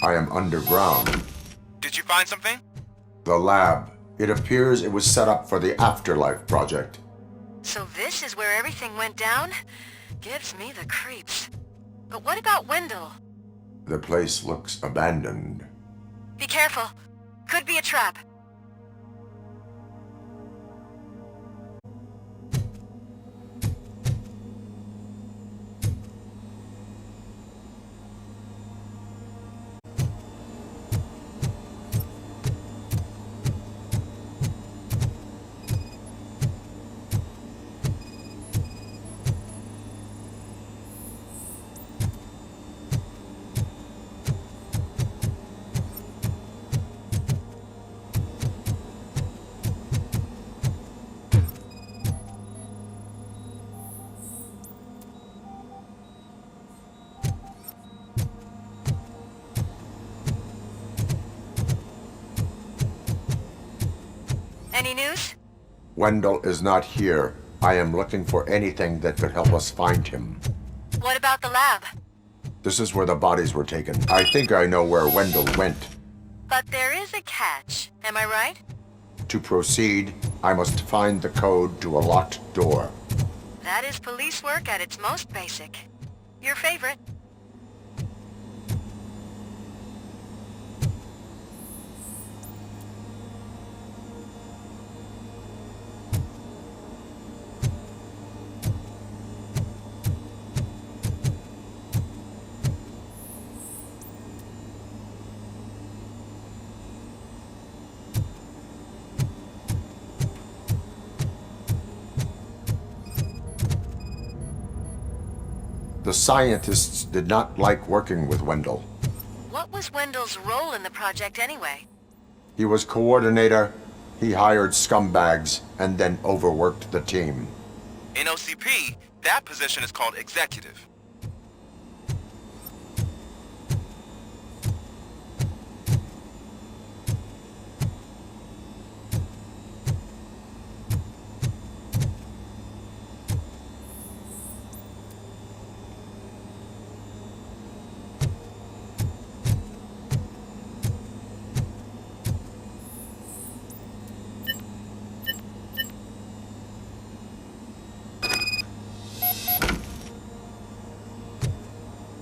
I am underground. Did you find something? The lab. It appears it was set up for the Afterlife project. So this is where everything went down? Gives me the creeps. But what about Wendell? The place looks abandoned. Be careful. Could be a trap. Any news? Wendell is not here. I am looking for anything that could help us find him. What about the lab? This is where the bodies were taken. I think I know where Wendell went. But there is a catch, am I right? To proceed, I must find the code to a locked door. That is police work at its most basic. Your favorite. The scientists did not like working with Wendell. What was Wendell's role in the project anyway? He was coordinator, he hired scumbags, and then overworked the team. In OCP, that position is called executive.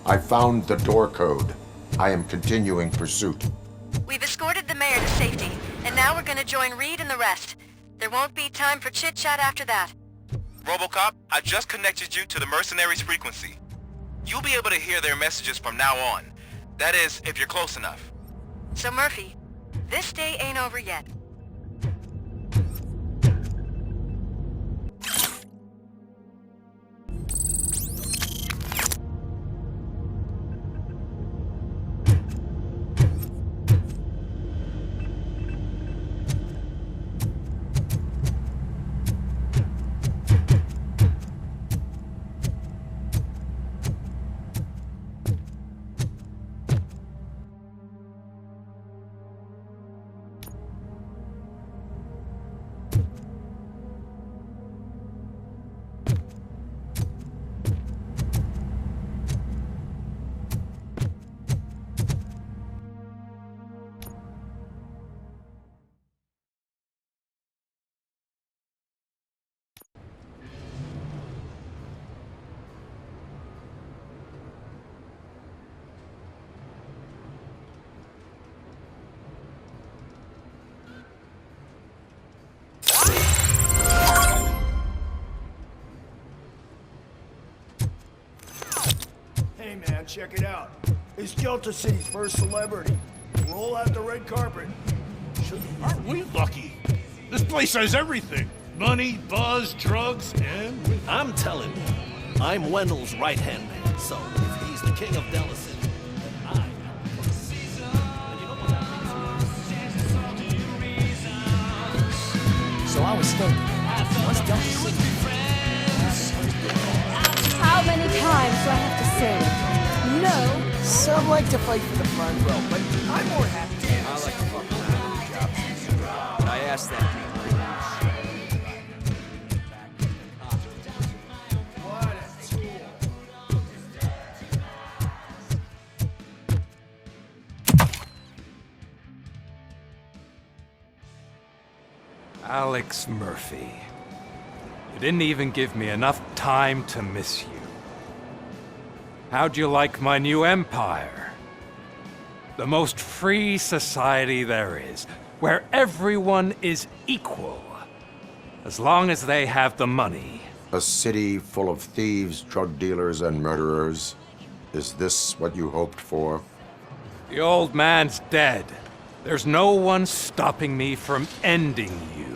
I found the door code. I am continuing pursuit. We've escorted the mayor to safety, and now we're gonna join Reed and the rest. There won't be time for chit-chat after that. Robocop, I just connected you to the mercenaries' frequency. You'll be able to hear their messages from now on. That is, if you're close enough. So Murphy, this day ain't over yet. Hey man, check it out. It's Delta City's first celebrity. Roll out the red carpet. Aren't we lucky? This place has everything. Money, buzz, drugs, and... I'm telling you, I'm Wendell's right-hand man, so if he's the king of Delta City, then I am. And you know what that means? So I was thinking, what's Delta City? How many times do I have to say no? Some like to fight for the front row, but I'm more happy to. I like to fuck around with jobs. I asked that. Alex Murphy. You didn't even give me enough time to miss you. How'd you like my new empire? The most free society there is, where everyone is equal, as long as they have the money. A city full of thieves, drug dealers, and murderers. Is this what you hoped for? The old man's dead. There's no one stopping me from ending you.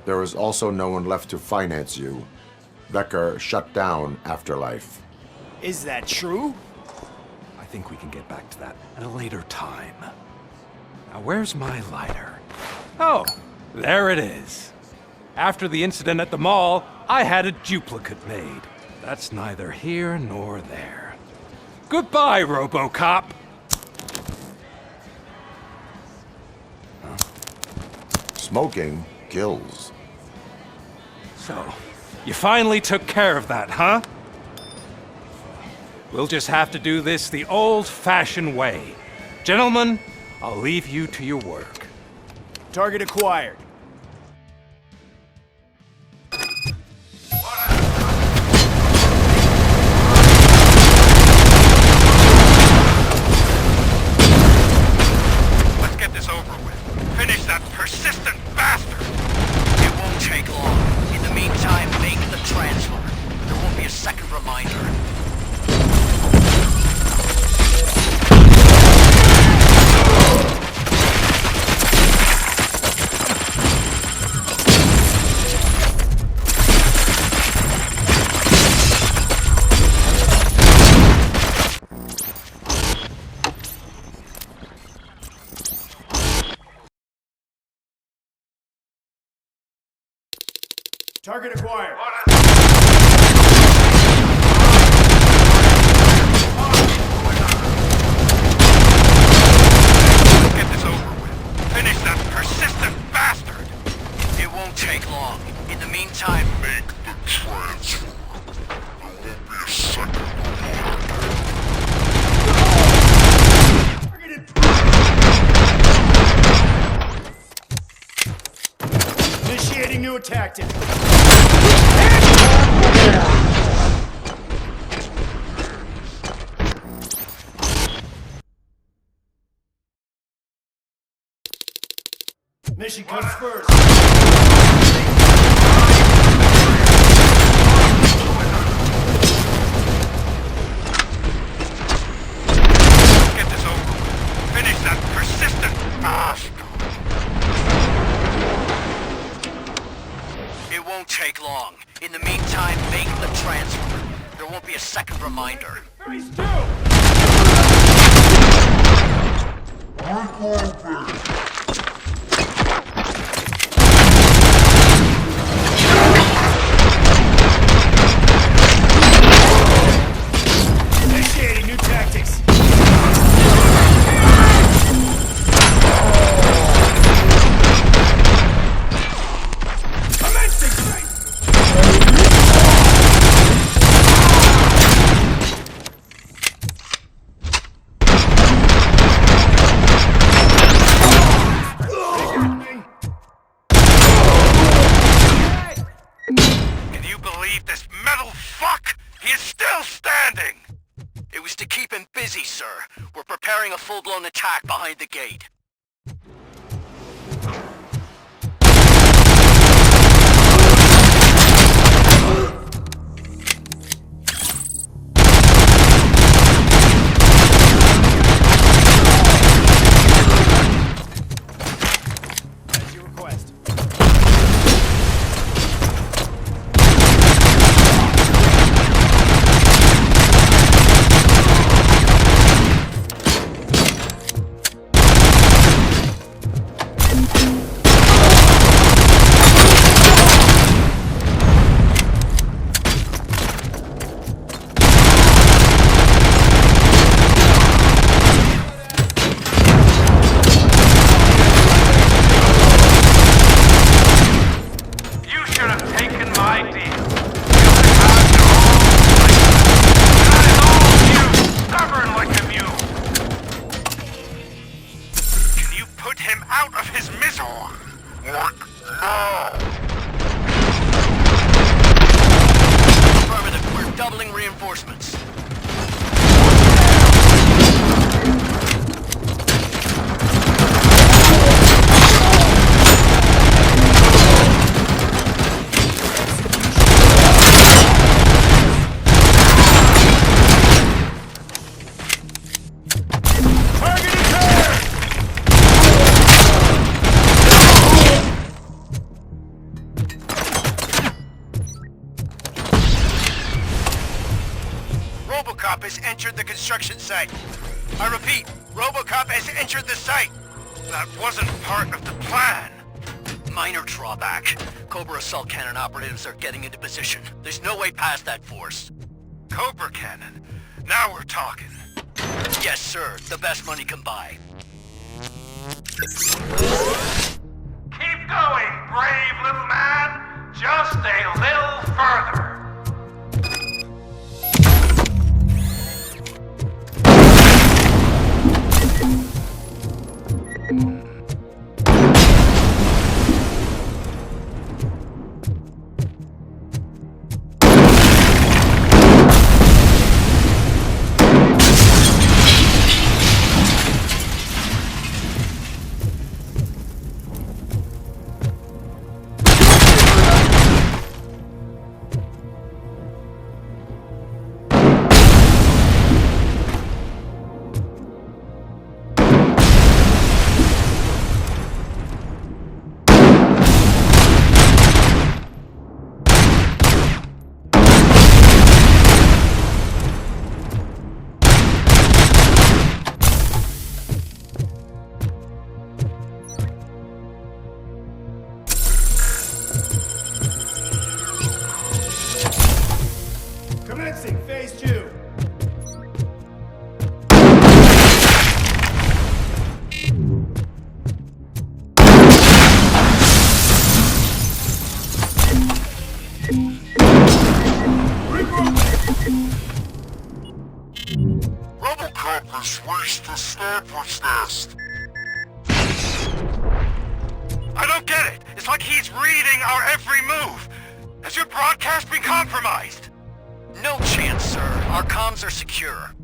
There is also no one left to finance you. Becker shut down Afterlife. Is that true? I think we can get back to that at a later time. Now, where's my lighter? Oh, there it is. After the incident at the mall, I had a duplicate made. That's neither here nor there. Goodbye, Robocop! Smoking kills. So, you finally took care of that, huh? We'll just have to do this the old-fashioned way. Gentlemen, I'll leave you to your work. Target acquired. Let's get this over with. Finish that persistent bastard! It won't take long. In the meantime, make the transfer. There won't be a second reminder. Target acquired. Get this over with. Finish that persistent bastard! It won't take long. In the meantime, make the transfer. There won't be a second Targeted. Initiating new tactic. Mission comes first. Get this over with. Finish that persistent bastard! It won't take long. In the meantime, make the transfer. There won't be a second reminder. Phase 2! Initiating new tactics. Can you believe this metal fuck? He is still standing! It was to keep him busy, sir. We're preparing a full-blown attack behind the gate. As you request. Robocop has entered the construction site. I repeat, Robocop has entered the site. That wasn't part of the plan. Minor drawback. Cobra assault cannon operatives are getting into position. There's no way past that force. Cobra cannon? Now we're talking. Yes, sir. The best money can buy. Keep going, brave little man. Just a little further. Commencing phase 2. Robocop has reached the starboard nest. I don't get it. It's like he's reading our every move. Has your broadcast been compromised? No chance, sir. Our comms are secure.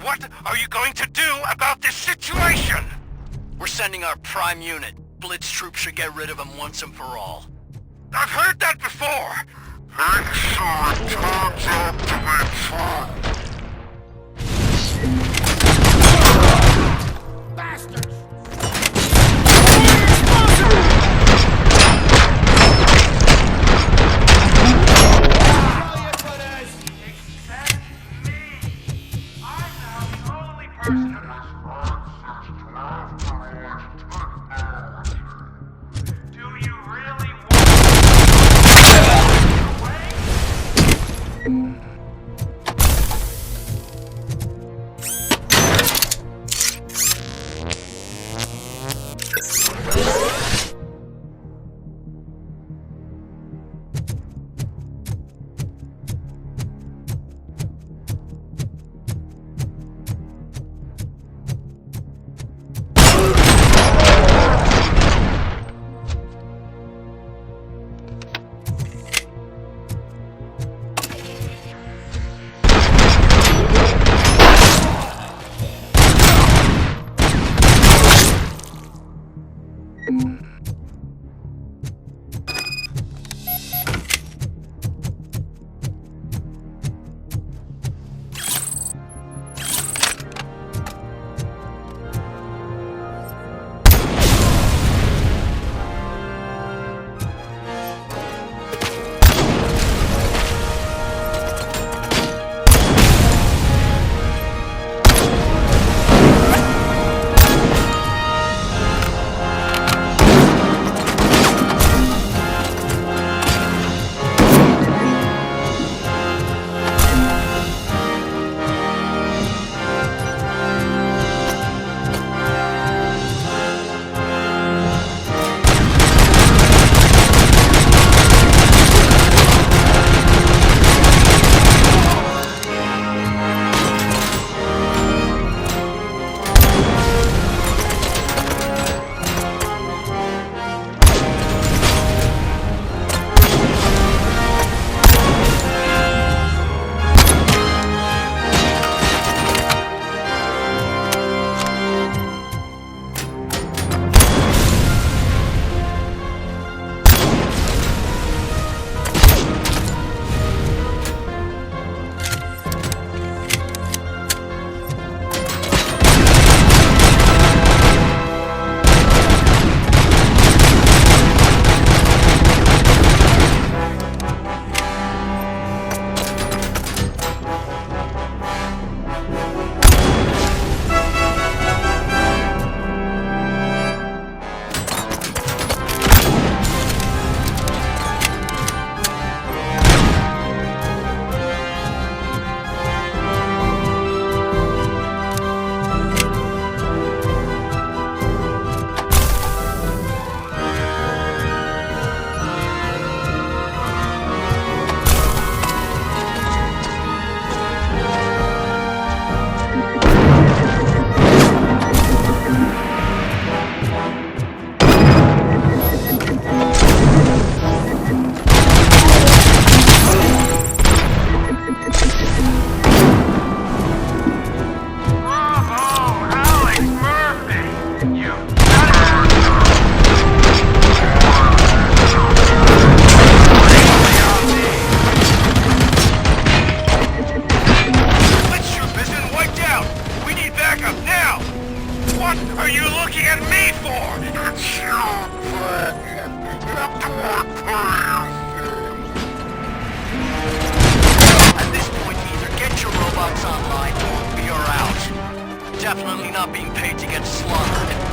What are you going to do about this situation? We're sending our prime unit. Blitz troops should get rid of him once and for all. I've heard that before! Make sure it turns out to be true. Bastards! definitely not being paid to get slaughtered.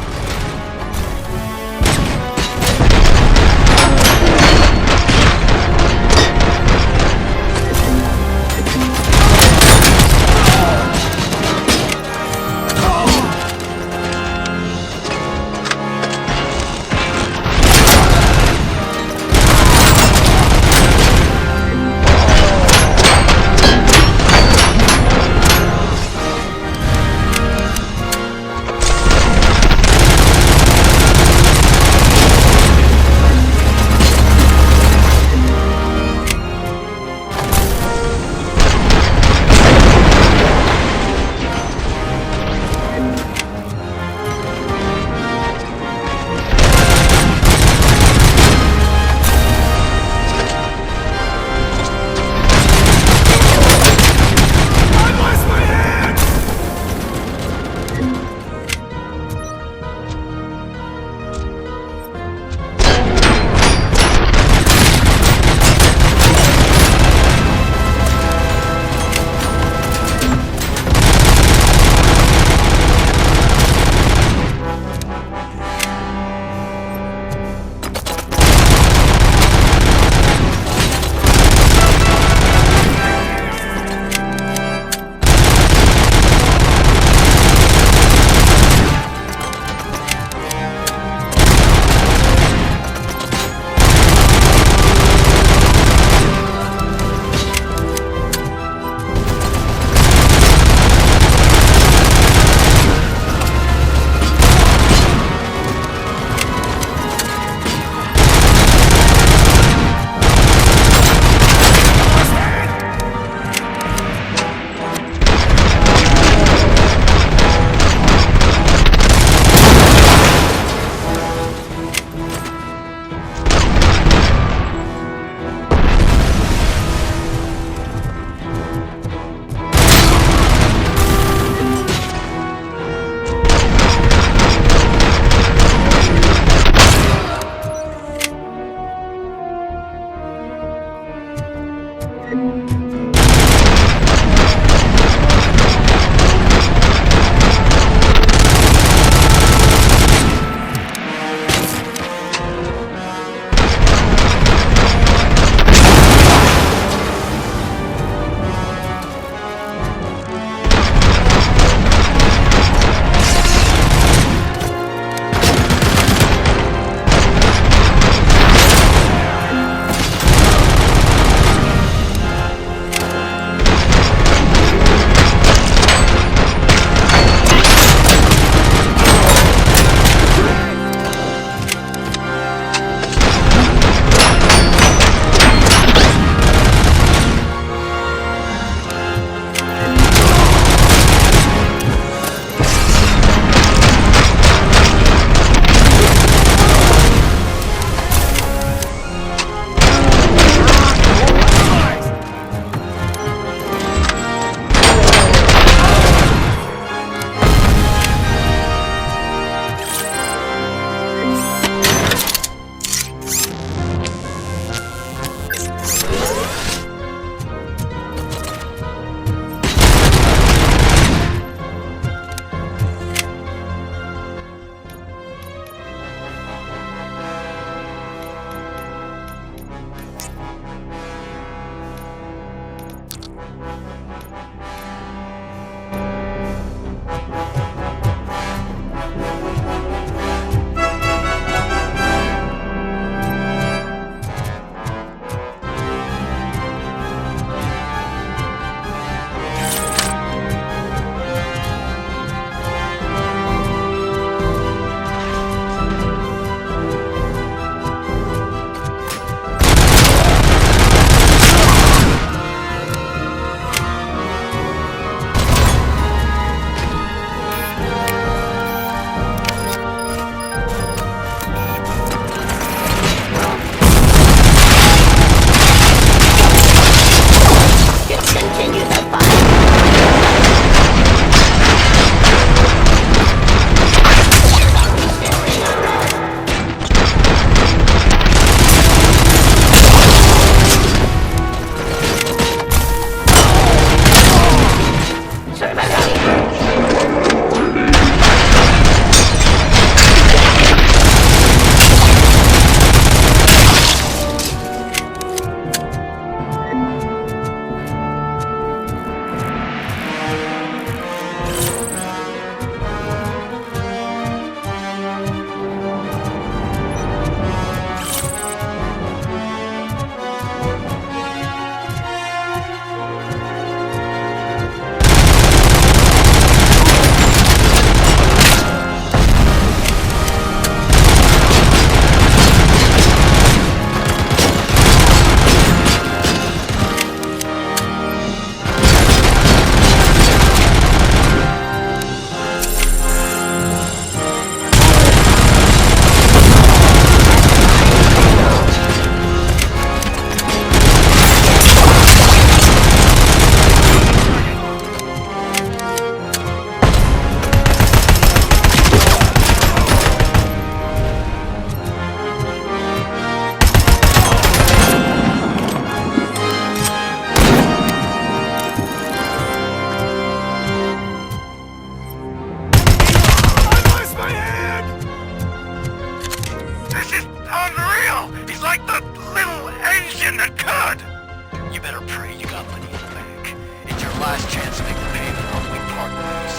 better pray you got money in the bank. It's your last chance to make the payment or we part ways.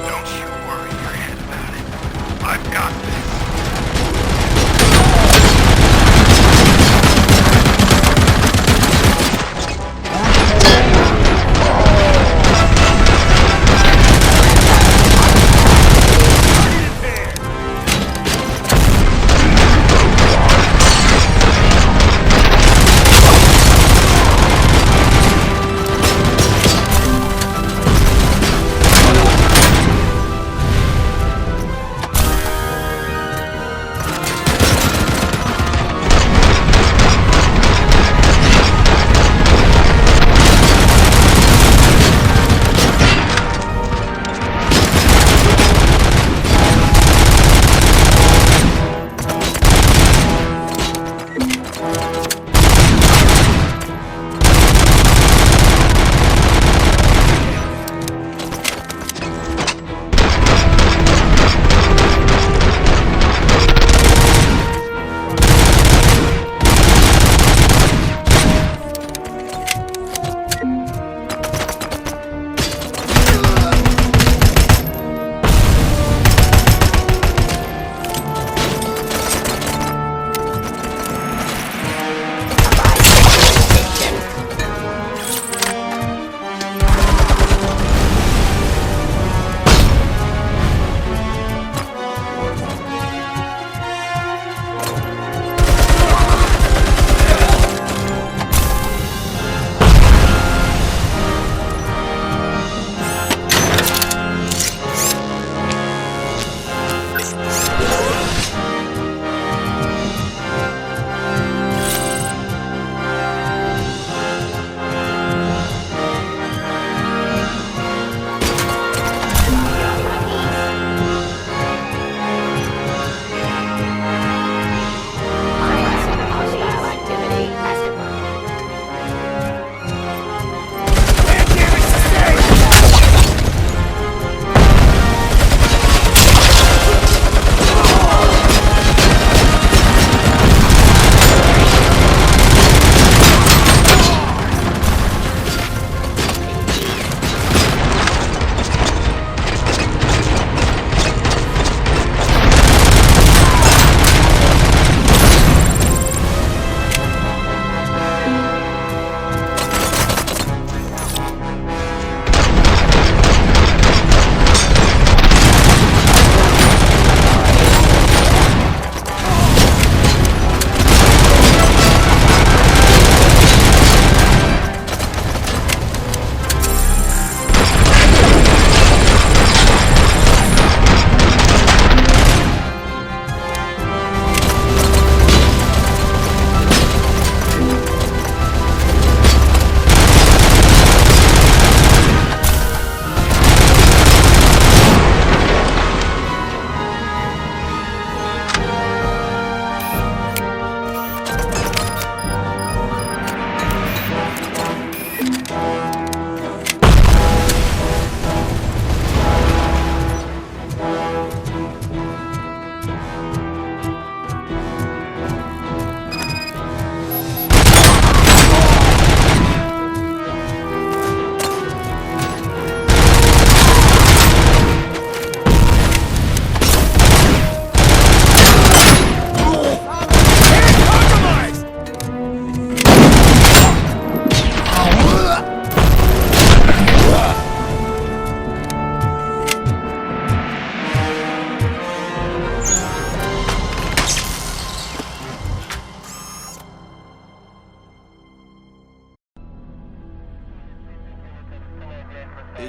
Don't you worry your head about it. I've got this.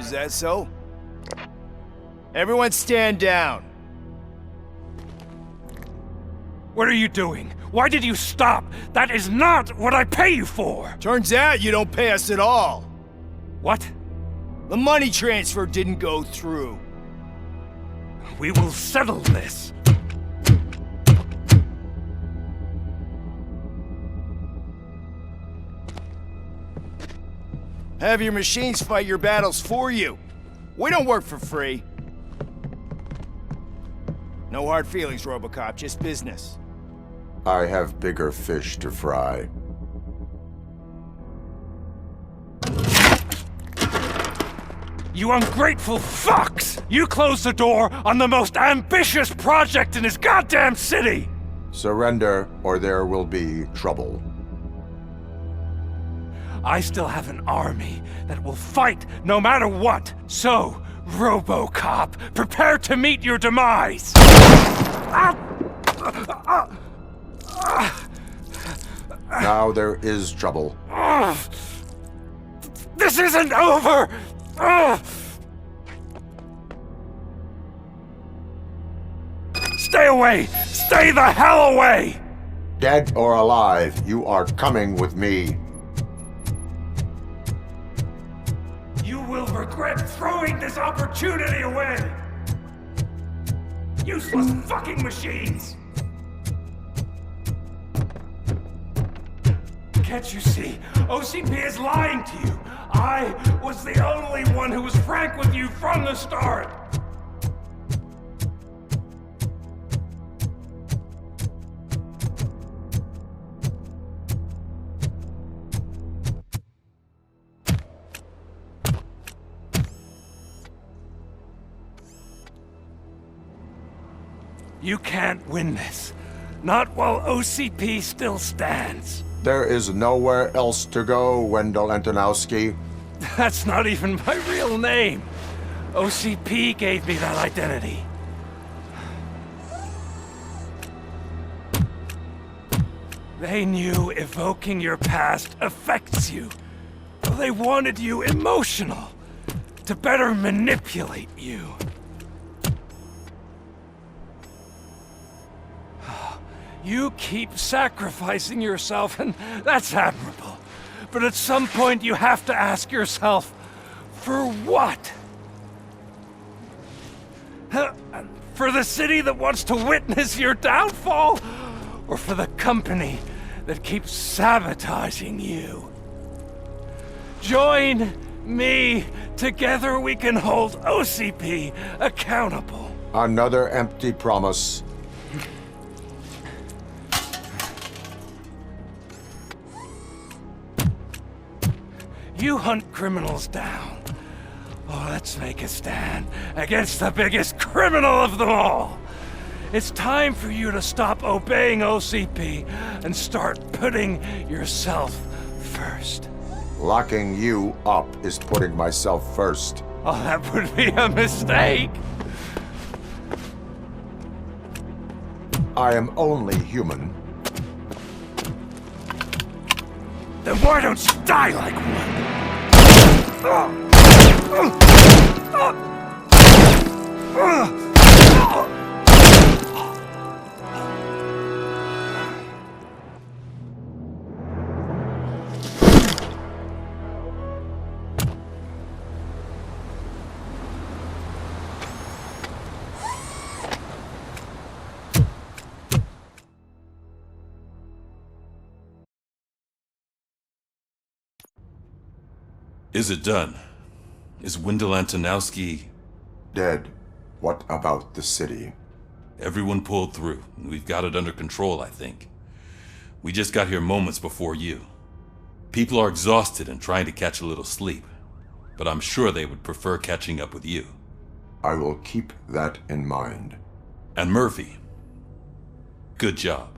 Is that so? Everyone stand down. What are you doing? Why did you stop? That is not what I pay you for! Turns out you don't pay us at all. What? The money transfer didn't go through. We will settle this. Have your machines fight your battles for you. We don't work for free. No hard feelings, Robocop, just business. I have bigger fish to fry. You ungrateful fucks! You closed the door on the most ambitious project in this goddamn city! Surrender, or there will be trouble. I still have an army that will fight no matter what. So, Robocop, prepare to meet your demise! Now there is trouble. This isn't over! Stay away! Stay the hell away! Dead or alive, you are coming with me. You will regret throwing this opportunity away! Useless fucking machines! Can't you see? OCP is lying to you! I was the only one who was frank with you from the start! You can't win this. Not while OCP still stands. There is nowhere else to go, Wendell Antonowski. That's not even my real name. OCP gave me that identity. They knew evoking your past affects you. They wanted you emotional, to better manipulate you. You keep sacrificing yourself, and that's admirable. But at some point you have to ask yourself, for what? For the city that wants to witness your downfall? Or for the company that keeps sabotaging you? Join me. Together we can hold OCP accountable. Another empty promise. You hunt criminals down. Oh, let's make a stand against the biggest criminal of them all. It's time for you to stop obeying OCP and start putting yourself first. Locking you up is putting myself first. Oh, that would be a mistake. I am only human. Then why don't you die like one? Is it done? Is Wendell Antonowski dead? What about the city? Everyone pulled through. We've got it under control, I think. We just got here moments before you. People are exhausted and trying to catch a little sleep, but I'm sure they would prefer catching up with you. I will keep that in mind. And Murphy, good job.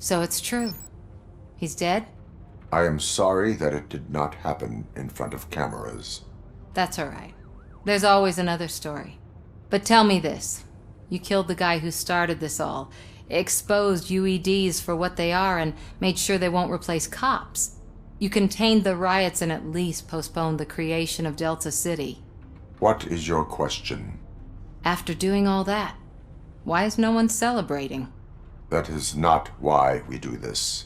So it's true. He's dead? I am sorry that it did not happen in front of cameras. That's all right. There's always another story. But tell me this. You killed the guy who started this all, exposed UEDs for what they are, and made sure they won't replace cops. You contained the riots and at least postponed the creation of Delta City. What is your question? After doing all that, why is no one celebrating? That is not why we do this.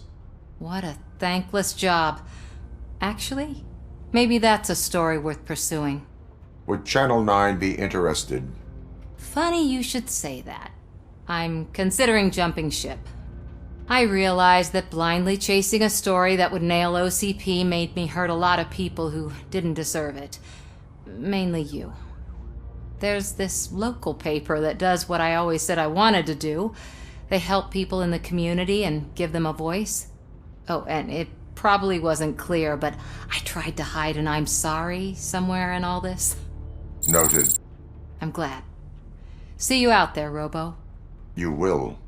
What a thankless job. Actually, maybe that's a story worth pursuing. Would Channel 9 be interested? Funny you should say that. I'm considering jumping ship. I realized that blindly chasing a story that would nail OCP made me hurt a lot of people who didn't deserve it. Mainly you. there's this local paper that does what I always said I wanted to do. They help people in the community and give them a voice. Oh, and it probably wasn't clear, but I tried to hide an I'm sorry somewhere in all this. Noted. I'm glad. See you out there, Robo. You will.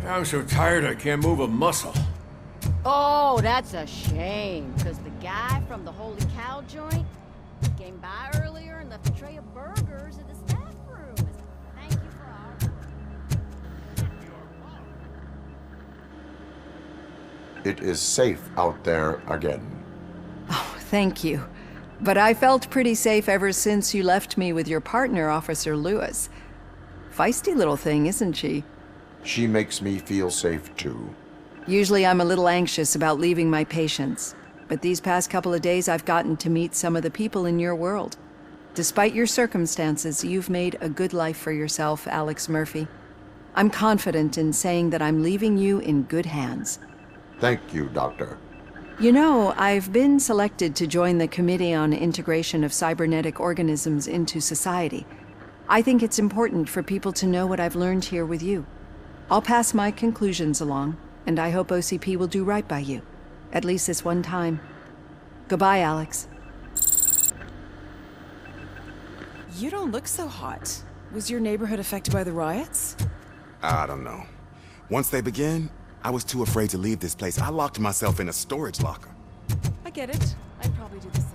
I'm so tired I can't move a muscle. Oh, that's a shame, because the guy from the Holy Cow joint came by earlier and left a tray of burgers in the staff room. Thank you for our... It is safe out there again. Oh, thank you. But I felt pretty safe ever since you left me with your partner, Officer Lewis. Feisty little thing, isn't she? She makes me feel safe too. Usually I'm a little anxious about leaving my patients, but these past couple of days I've gotten to meet some of the people in your world. Despite your circumstances, you've made a good life for yourself, Alex Murphy. I'm confident in saying that I'm leaving you in good hands. Thank you, Doctor. You know, I've been selected to join the Committee on Integration of Cybernetic Organisms into Society. I think it's important for people to know what I've learned here with you. I'll pass my conclusions along, and I hope OCP will do right by you. At least this one time. Goodbye, Alex. You don't look so hot. Was your neighborhood affected by the riots? I don't know. Once they began, I was too afraid to leave this place. I locked myself in a storage locker. I get it. I'd probably do the same.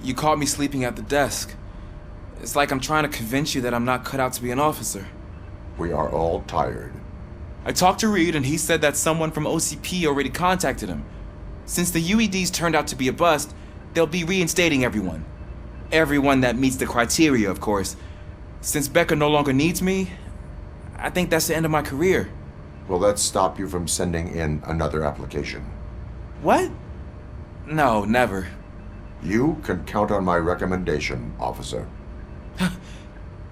You caught me sleeping at the desk. It's like I'm trying to convince you that I'm not cut out to be an officer. We are all tired. I talked to Reed and he said that someone from OCP already contacted him. Since the UEDs turned out to be a bust, they'll be reinstating everyone. Everyone that meets the criteria, of course. Since Becca no longer needs me, I think that's the end of my career. Will that stop you from sending in another application? What? No, never. You can count on my recommendation, officer.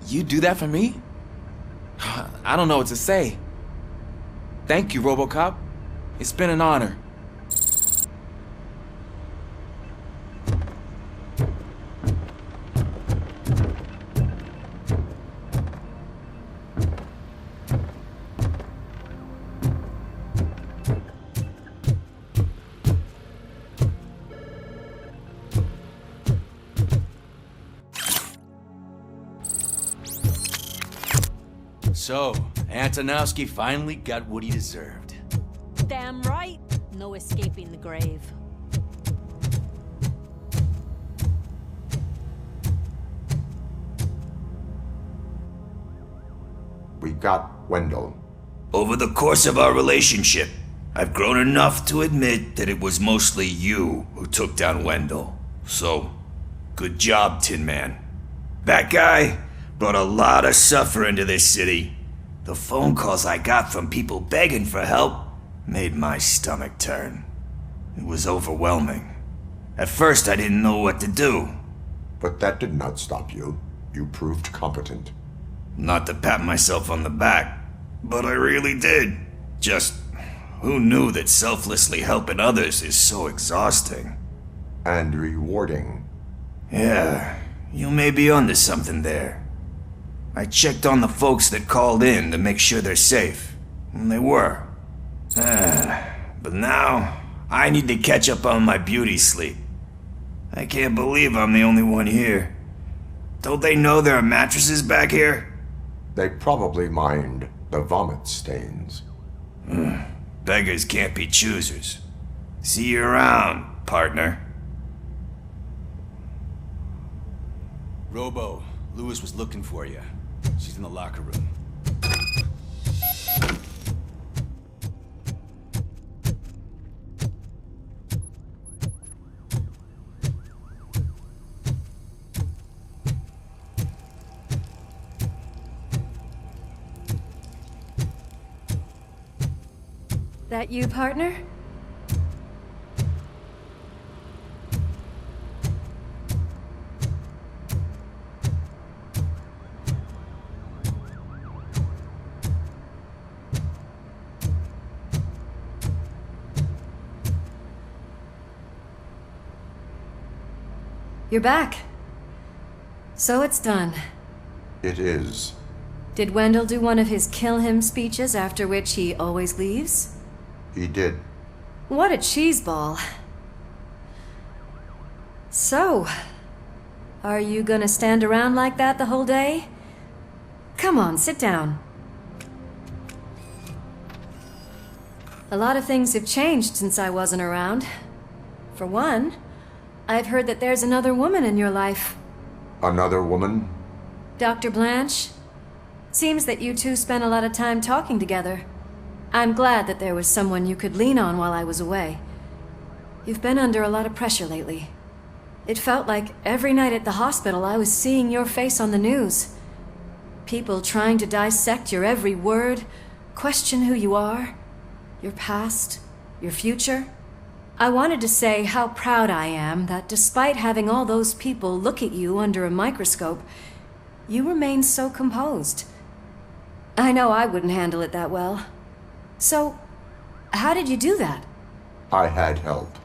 You do that for me? I don't know what to say. Thank you, Robocop. It's been an honor. So, Antonowski finally got what he deserved. Damn right. No escaping the grave. We got Wendell. Over the course of our relationship, I've grown enough to admit that it was mostly you who took down Wendell. So, good job, Tin Man. That guy brought a lot of suffering to this city. The phone calls I got from people begging for help made my stomach turn. It was overwhelming. At first, I didn't know what to do. But that did not stop you. You proved competent. Not to pat myself on the back, but I really did. Just, who knew that selflessly helping others is so exhausting? And rewarding. Yeah, you may be onto something there. I checked on the folks that called in to make sure they're safe, and they were. But now, I need to catch up on my beauty sleep. I can't believe I'm the only one here. Don't they know there are mattresses back here? They probably mind the vomit stains. Beggars can't be choosers. See you around, partner. Robo, Lewis was looking for you. She's in the locker room. That you, partner? You're back. So it's done. It is. Did Wendell do one of his kill him speeches after which he always leaves? He did. What a cheeseball. So, are you gonna stand around like that the whole day? Come on, sit down. A lot of things have changed since I wasn't around. For one, I've heard that there's another woman in your life. Another woman? Dr. Blanche? Seems that you two spent a lot of time talking together. I'm glad that there was someone you could lean on while I was away. You've been under a lot of pressure lately. It felt like every night at the hospital I was seeing your face on the news. People trying to dissect your every word, question who you are, your past, your future. I wanted to say how proud I am that despite having all those people look at you under a microscope, you remain so composed. I know I wouldn't handle it that well. So, how did you do that? I had help.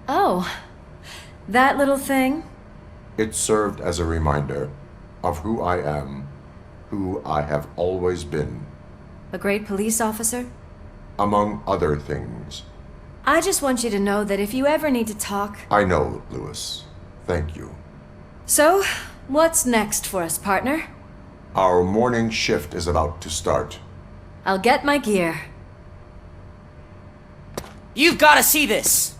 Oh, that little thing? It served as a reminder of who I am, who I have always been. A great police officer? Among other things. I just want you to know that if you ever need to talk... I know, Lewis. Thank you. So, what's next for us, partner? Our morning shift is about to start. I'll get my gear. You've got to see this!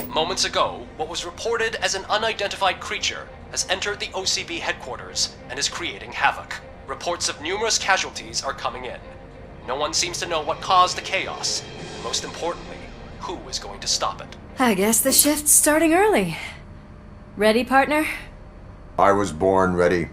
Moments ago, what was reported as an unidentified creature has entered the OCB headquarters and is creating havoc. Reports of numerous casualties are coming in. No one seems to know what caused the chaos, and most importantly, who is going to stop it. I guess the shift's starting early. Ready, partner? I was born ready.